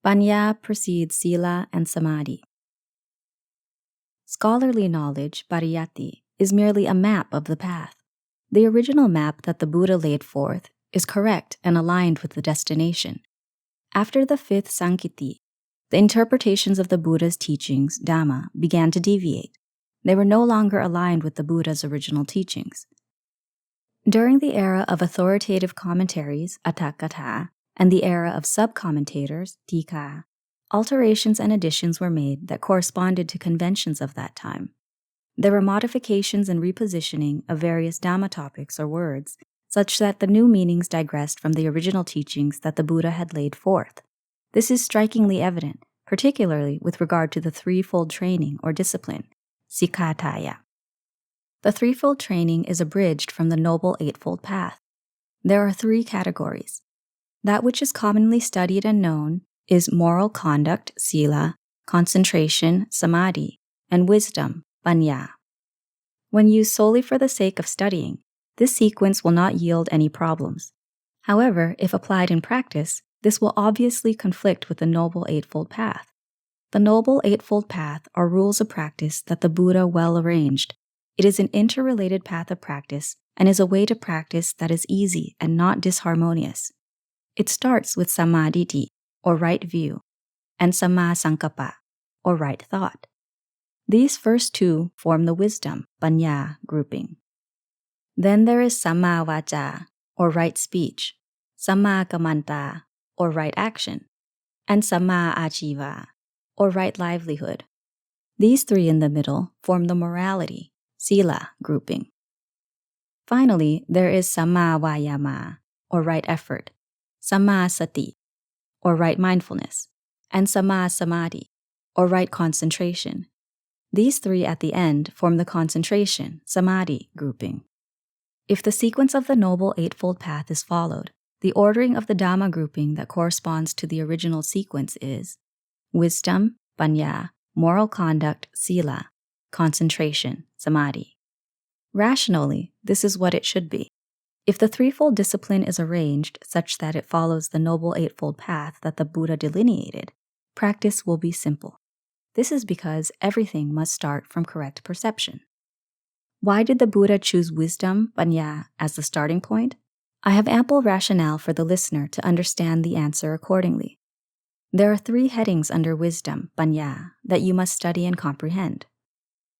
Paññā Precedes Sīla and Samādhi. Scholarly knowledge, pariyatti, is merely a map of the path. The original map that the Buddha laid forth is correct and aligned with the destination. After the fifth Sankiti, the interpretations of the Buddha's teachings, Dhamma, began to deviate. They were no longer aligned with the Buddha's original teachings. During the era of authoritative commentaries, Atthakatha, and the era of sub-commentators, Tika, alterations and additions were made that corresponded to conventions of that time. There were modifications and repositioning of various Dhamma topics or words, such that the new meanings digressed from the original teachings that the Buddha had laid forth. This is strikingly evident, particularly with regard to the threefold training or discipline, Sikhataya. The threefold training is abridged from the Noble Eightfold Path. There are three categories. That which is commonly studied and known is moral conduct, Sīla, concentration, Samādhi, and wisdom, Paññā. When used solely for the sake of studying, this sequence will not yield any problems. However, if applied in practice, this will obviously conflict with the Noble Eightfold Path. The Noble Eightfold Path are rules of practice that the Buddha well arranged. It is an interrelated path of practice and is a way to practice that is easy and not disharmonious. It starts with Samādhi, or right view, and Samma Sankappa, or right thought. These first two form the wisdom, Paññā, grouping. Then there is Samma Vāca, or right speech, Samma Kammanta, or right action, and Samma Ājiva, or right livelihood. These three in the middle form the morality, Sīla, grouping. Finally, there is Samma Vāyama, or right effort, Samma Sati, or right mindfulness, and Samma Samādhi, or right concentration. These three at the end form the concentration, Samādhi, grouping. If the sequence of the Noble Eightfold Path is followed, the ordering of the Dhamma grouping that corresponds to the original sequence is wisdom, Paññā, moral conduct, Sīla, concentration, Samādhi. Rationally, this is what it should be. If the threefold discipline is arranged such that it follows the Noble Eightfold Path that the Buddha delineated, practice will be simple. This is because everything must start from correct perception. Why did the Buddha choose wisdom, Paññā, as the starting point? I have ample rationale for the listener to understand the answer accordingly. There are three headings under wisdom, Paññā, that you must study and comprehend.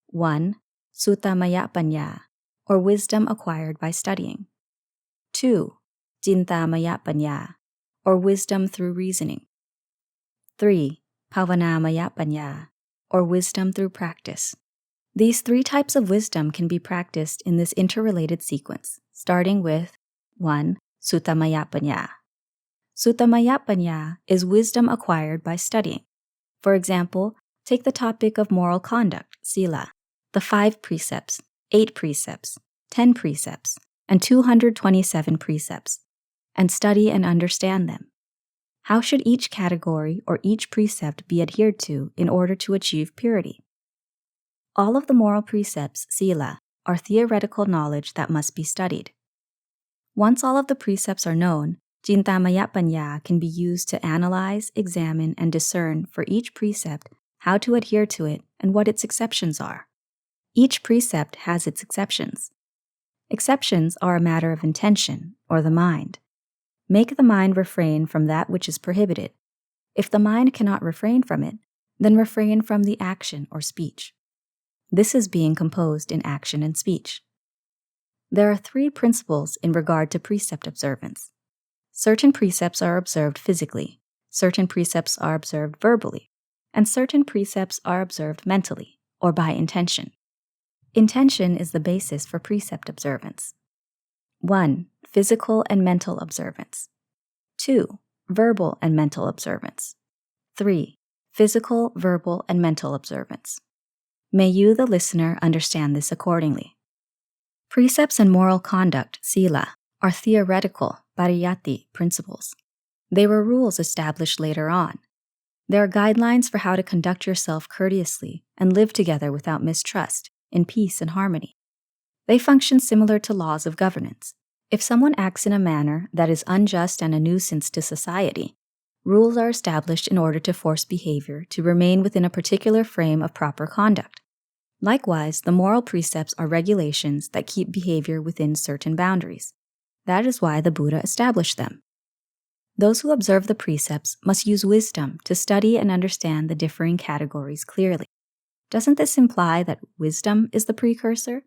1. Suttamaya Paññā, or wisdom acquired by studying. 2. Cintamaya Paññā, or wisdom through reasoning. 3. Bhavanamaya Paññā, or wisdom through practice. These three types of wisdom can be practiced in this interrelated sequence, starting with 1. Suttamaya Paññā. Suttamaya Paññā is wisdom acquired by studying. For example, take the topic of moral conduct, Sīla, the 5 precepts, 8 precepts, 10 precepts, and 227 precepts, and study and understand them. How should each category or each precept be adhered to in order to achieve purity? All of the moral precepts, Sīla, are theoretical knowledge that must be studied. Once all of the precepts are known, Cintamaya Paññā can be used to analyze, examine, and discern for each precept how to adhere to it and what its exceptions are. Each precept has its exceptions. Exceptions are a matter of intention, or the mind. Make the mind refrain from that which is prohibited. If the mind cannot refrain from it, then refrain from the action or speech. This is being composed in action and speech. There are 3 principles in regard to precept observance. Certain precepts are observed physically, certain precepts are observed verbally, and certain precepts are observed mentally, or by intention. Intention is the basis for precept observance. 1. Physical and mental observance. 2. Verbal and mental observance. 3. Physical, verbal, and mental observance. May you, the listener, understand this accordingly. Precepts and moral conduct, Sīla, are theoretical, pariyatti, principles. They were rules established later on. There are guidelines for how to conduct yourself courteously and live together without mistrust, in peace and harmony. They function similar to laws of governance. If someone acts in a manner that is unjust and a nuisance to society, Rules are established in order to force behavior to remain within a particular frame of proper conduct. Likewise, the moral precepts are regulations that keep behavior within certain boundaries. That is why the Buddha established them. Those who observe the precepts must use wisdom to study and understand the differing categories clearly. Doesn't this imply that wisdom is the precursor?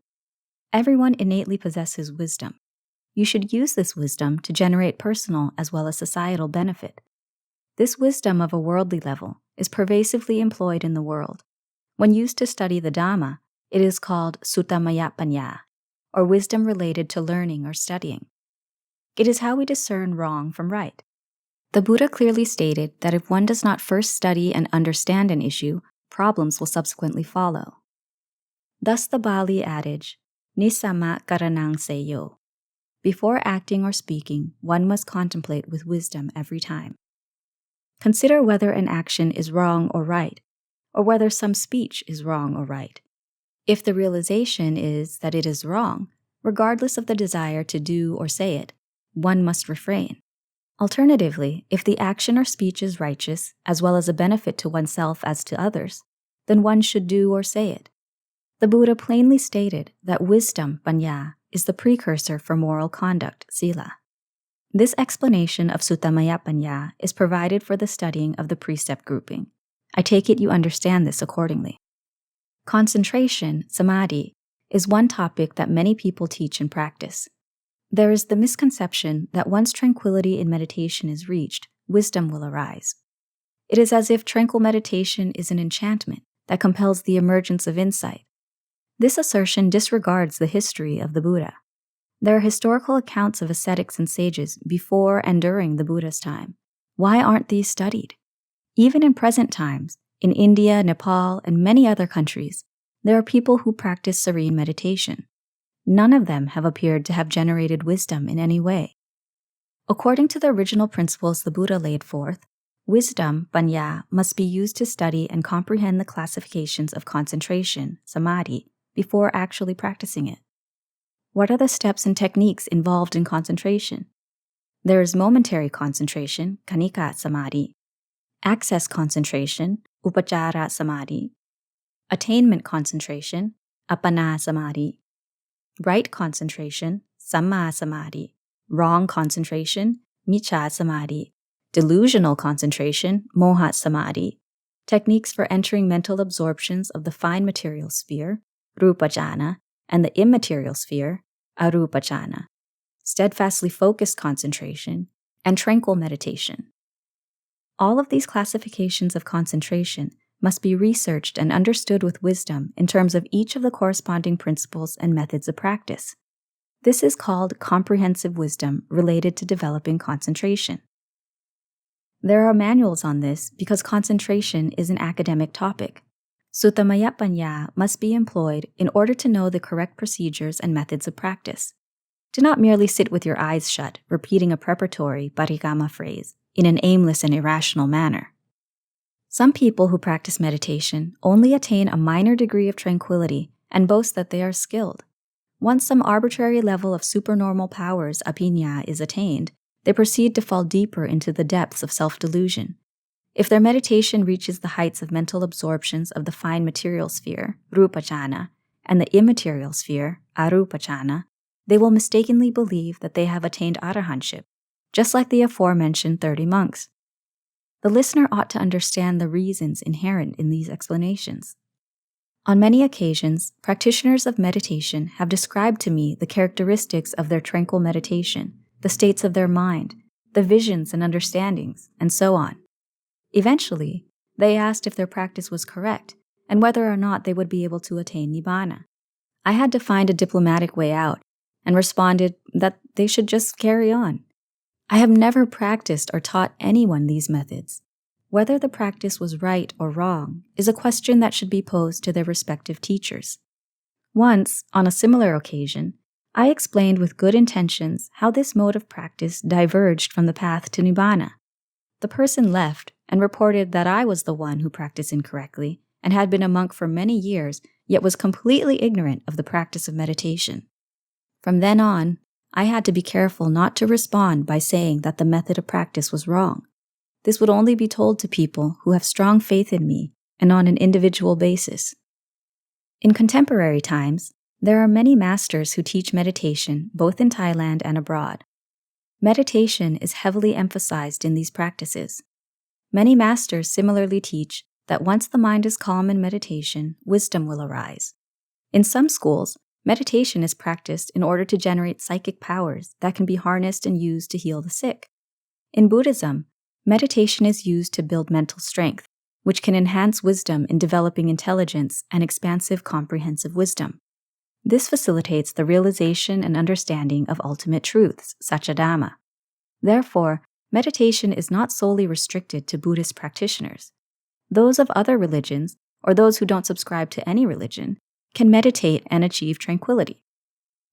Everyone innately possesses wisdom. You should use this wisdom to generate personal as well as societal benefit. This wisdom of a worldly level is pervasively employed in the world. When used to study the Dhamma, it is called suttamaya paññā, or wisdom related to learning or studying. It is how we discern wrong from right. The Buddha clearly stated that if one does not first study and understand an issue, problems will subsequently follow. Thus the Bali adage, Nisamma karanang seyo. Before acting or speaking, one must contemplate with wisdom every time. Consider whether an action is wrong or right, or whether some speech is wrong or right. If the realization is that it is wrong, regardless of the desire to do or say it, one must refrain. Alternatively, if the action or speech is righteous, as well as a benefit to oneself as to others, then one should do or say it. The Buddha plainly stated that wisdom, paññā, is the precursor for moral conduct, sīla. This explanation of suttamaya paññā is provided for the studying of the precept grouping. I take it you understand this accordingly. Concentration, samādhi, is one topic that many people teach and practice. There is the misconception that once tranquility in meditation is reached, wisdom will arise. It is as if tranquil meditation is an enchantment that compels the emergence of insight. This assertion disregards the history of the Buddha. There are historical accounts of ascetics and sages before and during the Buddha's time. Why aren't these studied? Even in present times, in India, Nepal, and many other countries, there are people who practice serene meditation. None of them have appeared to have generated wisdom in any way. According to the original principles the Buddha laid forth, wisdom, paññā, must be used to study and comprehend the classifications of concentration, samādhi, before actually practicing it. What are the steps and techniques involved in concentration? There is momentary concentration, khanika samādhi, access concentration, upacara samādhi, attainment concentration, appanā samādhi, right concentration, samma samādhi, wrong concentration, micchā samādhi, delusional concentration, moha samādhi, techniques for entering mental absorptions of the fine material sphere, rupa jhana, and the immaterial sphere, arupa jhana, steadfastly focused concentration, and tranquil meditation. All of these classifications of concentration must be researched and understood with wisdom in terms of each of the corresponding principles and methods of practice. This is called comprehensive wisdom related to developing concentration. There are manuals on this because concentration is an academic topic. Suttamaya paññā must be employed in order to know the correct procedures and methods of practice. Do not merely sit with your eyes shut, repeating a preparatory parikama phrase in an aimless and irrational manner. Some people who practice meditation only attain a minor degree of tranquility and boast that they are skilled. Once some arbitrary level of supernormal powers, paññā, is attained, they proceed to fall deeper into the depths of self-delusion. If their meditation reaches the heights of mental absorptions of the fine material sphere, rupa jhana, and the immaterial sphere, arupa jhana, they will mistakenly believe that they have attained arahantship, just like the aforementioned 30 monks. The listener ought to understand the reasons inherent in these explanations. On many occasions, practitioners of meditation have described to me the characteristics of their tranquil meditation, the states of their mind, the visions and understandings, and so on. Eventually, they asked if their practice was correct and whether or not they would be able to attain nibbāna. I had to find a diplomatic way out and responded that they should just carry on. I have never practiced or taught anyone these methods. Whether the practice was right or wrong is a question that should be posed to their respective teachers. Once, on a similar occasion, I explained with good intentions how this mode of practice diverged from the path to nibbāna. The person left and reported that I was the one who practiced incorrectly and had been a monk for many years, yet was completely ignorant of the practice of meditation. From then on, I had to be careful not to respond by saying that the method of practice was wrong. This would only be told to people who have strong faith in me and on an individual basis. In contemporary times, there are many masters who teach meditation both in Thailand and abroad. Meditation is heavily emphasized in these practices. Many masters similarly teach that once the mind is calm in meditation, wisdom will arise. In some schools, meditation is practiced in order to generate psychic powers that can be harnessed and used to heal the sick. In Buddhism, meditation is used to build mental strength, which can enhance wisdom in developing intelligence and expansive comprehensive wisdom. This facilitates the realization and understanding of ultimate truths, such as Dhamma. Therefore, meditation is not solely restricted to Buddhist practitioners. Those of other religions, or those who don't subscribe to any religion, can meditate and achieve tranquility.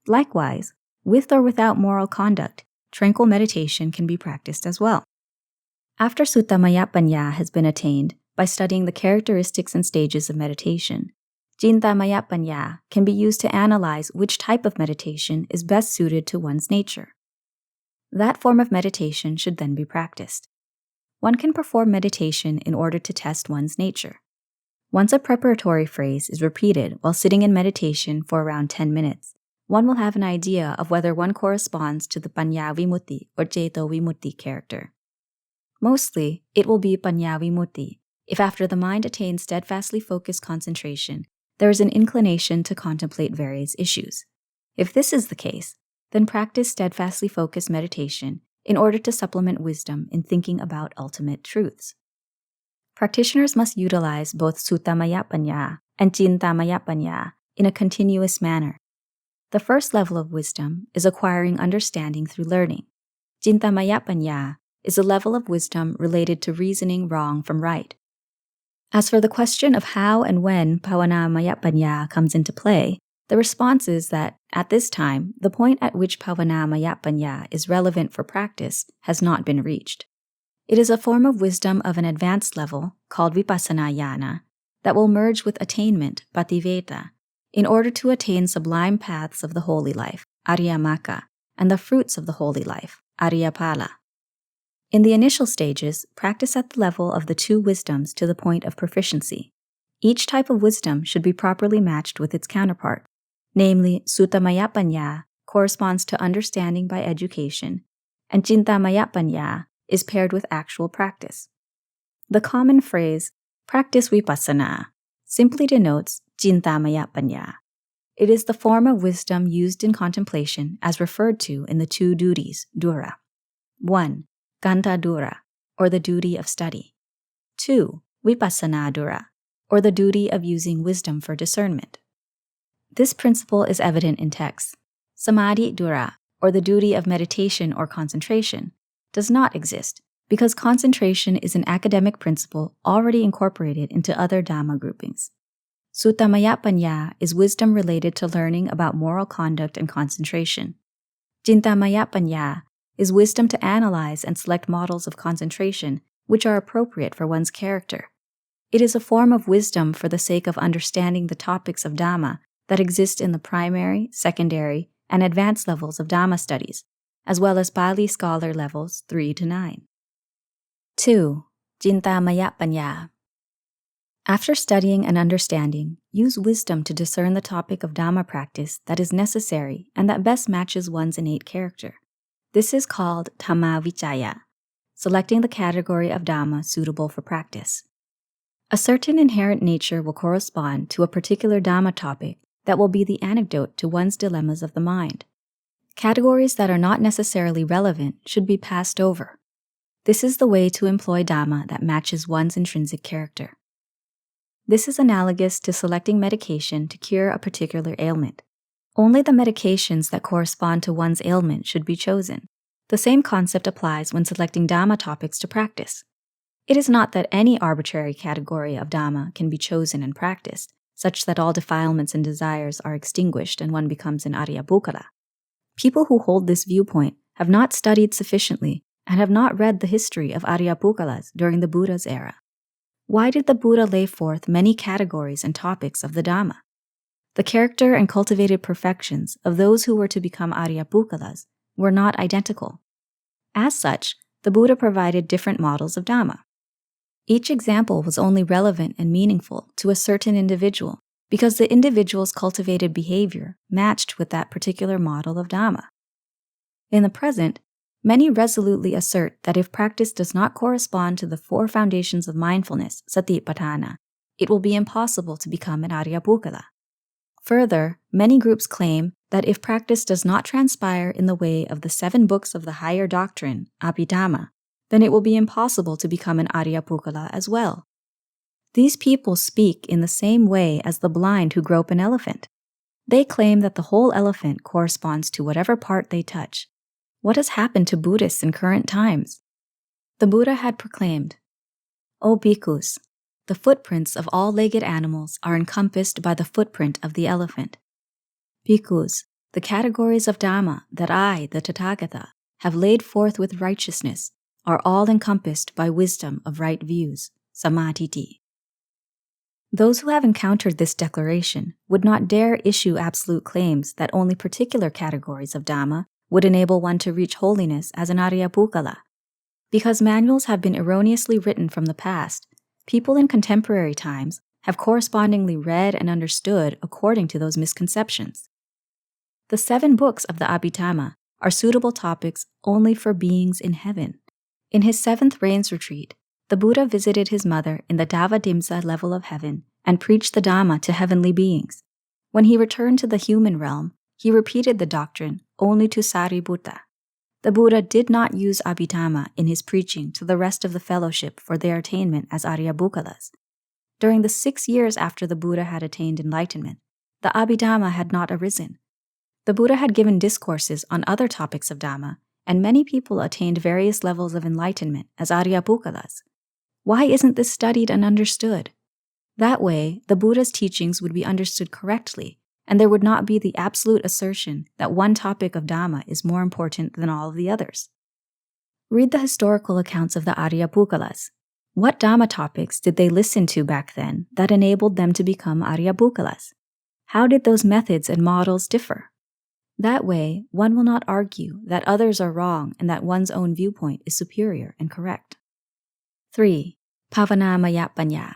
Likewise, with or without moral conduct, tranquil meditation can be practiced as well. After Paññā has been attained by studying the characteristics and stages of meditation, Paññā can be used to analyze which type of meditation is best suited to one's nature. That form of meditation should then be practiced. One can perform meditation in order to test one's nature. Once a preparatory phrase is repeated while sitting in meditation for around 10 minutes, one will have an idea of whether one corresponds to the Paññā Vimutti or Ceto Vimutti character. Mostly, it will be Paññā Vimutti if after the mind attains steadfastly focused concentration, there is an inclination to contemplate various issues. If this is the case, then practice steadfastly focused meditation in order to supplement wisdom in thinking about ultimate truths. Practitioners must utilize both Paññā and Paññā in a continuous manner. The first level of wisdom is acquiring understanding through learning. Paññā is a level of wisdom related to reasoning wrong from right. As for the question of how and when Paññā comes into play, the response is that, at this time, the point at which Paññā is relevant for practice has not been reached. It is a form of wisdom of an advanced level, called Vipassana Jnana, that will merge with attainment, Pativeta, in order to attain sublime paths of the holy life, Ariyamaka, and the fruits of the holy life, Ariyapala. In the initial stages, practice at the level of the two wisdoms to the point of proficiency. Each type of wisdom should be properly matched with its counterpart. Namely, Paññā corresponds to understanding by education, and Paññā is paired with actual practice. The common phrase, practice vipassana, simply denotes Paññā. It is the form of wisdom used in contemplation as referred to in the two duties, dura. 1. Ganta dura, or the duty of study. 2. Vipassana dura, or the duty of using wisdom for discernment. This principle is evident in texts. Samadhi dura, or the duty of meditation or concentration, does not exist because concentration is an academic principle already incorporated into other Dhamma groupings. Paññā is wisdom related to learning about moral conduct and concentration. Paññā is wisdom to analyze and select models of concentration which are appropriate for one's character. It is a form of wisdom for the sake of understanding the topics of Dhamma that exist in the primary, secondary, and advanced levels of Dhamma studies, as well as Pali scholar levels 3 to 9. 2. Paññā. After studying and understanding, use wisdom to discern the topic of Dhamma practice that is necessary and that best matches one's innate character. This is called Dhamma Vicaya, selecting the category of Dhamma suitable for practice. A certain inherent nature will correspond to a particular Dhamma topic that will be the antidote to one's dilemmas of the mind. Categories that are not necessarily relevant should be passed over. This is the way to employ Dhamma that matches one's intrinsic character. This is analogous to selecting medication to cure a particular ailment. Only the medications that correspond to one's ailment should be chosen. The same concept applies when selecting Dhamma topics to practice. It is not that any arbitrary category of Dhamma can be chosen and practiced, such that all defilements and desires are extinguished and one becomes an Ariyabhukala. People who hold this viewpoint have not studied sufficiently and have not read the history of Ariyabhukalas during the Buddha's era. Why did the Buddha lay forth many categories and topics of the Dhamma? The character and cultivated perfections of those who were to become Ariyabhukalas were not identical. As such, the Buddha provided different models of Dhamma. Each example was only relevant and meaningful to a certain individual because the individual's cultivated behavior matched with that particular model of Dhamma. In the present, many resolutely assert that if practice does not correspond to the 4 foundations of mindfulness, satipatthana, it will be impossible to become an Ariyapukkala. Further, many groups claim that if practice does not transpire in the way of the 7 books of the higher doctrine, Abhidhamma, then it will be impossible to become an Ariyapukkala as well. These people speak in the same way as the blind who grope an elephant. They claim that the whole elephant corresponds to whatever part they touch. What has happened to Buddhists in current times? The Buddha had proclaimed, "O bhikkhus, the footprints of all legged animals are encompassed by the footprint of the elephant. Bhikkhus, the categories of Dhamma that I, the Tathagata, have laid forth with righteousness are all encompassed by wisdom of right views, Samādhi." Those who have encountered this declaration would not dare issue absolute claims that only particular categories of Dhamma would enable one to reach holiness as an Ariyapukkala. Because manuals have been erroneously written from the past, people in contemporary times have correspondingly read and understood according to those misconceptions. The 7 books of the Abhidhamma are suitable topics only for beings in heaven. In his 7th rains retreat, the Buddha visited his mother in the Davadimsa level of heaven and preached the Dhamma to heavenly beings. When he returned to the human realm, he repeated the doctrine only to Sariputta. The Buddha did not use Abhidhamma in his preaching to the rest of the fellowship for their attainment as Aryapukkalas. During the 6 years after the Buddha had attained enlightenment, the Abhidhamma had not arisen. The Buddha had given discourses on other topics of Dhamma, and many people attained various levels of enlightenment as Aryapukkalas. Why isn't this studied and understood? That way, the Buddha's teachings would be understood correctly, and there would not be the absolute assertion that one topic of Dhamma is more important than all of the others. Read the historical accounts of the Aryapukkalas. What Dhamma topics did they listen to back then that enabled them to become Aryapukkalas? How did those methods and models differ? That way, one will not argue that others are wrong and that one's own viewpoint is superior and correct. 3. Pavanamaya Paññā.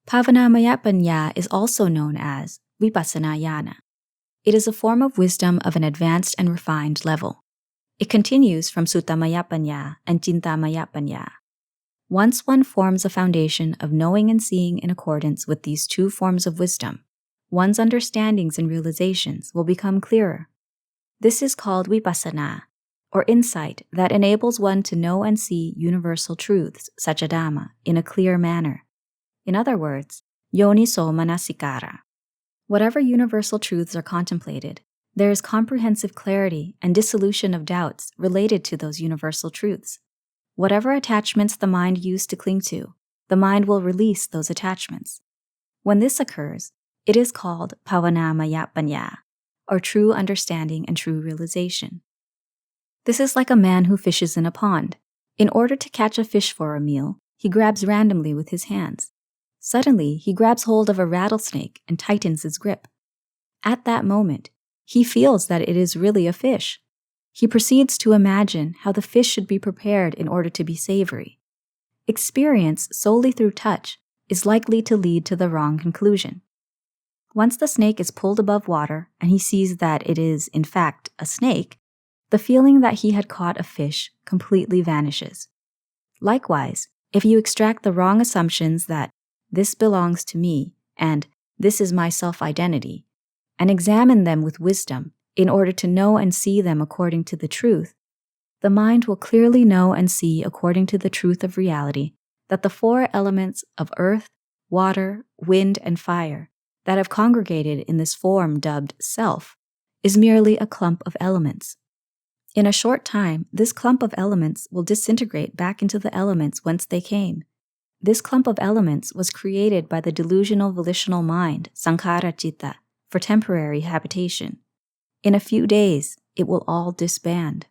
Pavanamaya Paññā is also known as Vipassana Jnana. It is a form of wisdom of an advanced and refined level. It continues from Suttamaya Paññā and Chintamaya Paññā. Once one forms a foundation of knowing and seeing in accordance with these 2 forms of wisdom, one's understandings and realizations will become clearer. This is called Vipassana, or insight that enables one to know and see universal truths, such as Dhamma, in a clear manner. In other words, yoniso manasikara. Whatever universal truths are contemplated, there is comprehensive clarity and dissolution of doubts related to those universal truths. Whatever attachments the mind used to cling to, the mind will release those attachments. When this occurs, it is called Pavanamaya Paññā, or true understanding and true realization. This is like a man who fishes in a pond. In order to catch a fish for a meal, he grabs randomly with his hands. Suddenly, he grabs hold of a rattlesnake and tightens his grip. At that moment, he feels that it is really a fish. He proceeds to imagine how the fish should be prepared in order to be savory. Experience solely through touch is likely to lead to the wrong conclusion. Once the snake is pulled above water and he sees that it is, in fact, a snake, the feeling that he had caught a fish completely vanishes. Likewise, if you extract the wrong assumptions that this belongs to me and this is my self-identity, and examine them with wisdom in order to know and see them according to the truth, the mind will clearly know and see according to the truth of reality that the 4 elements of earth, water, wind, and fire that have congregated in this form dubbed self is merely a clump of elements. In a short time, this clump of elements will disintegrate back into the elements whence they came. This clump of elements was created by the delusional volitional mind, sankhara citta, for temporary habitation. In a few days, it will all disband.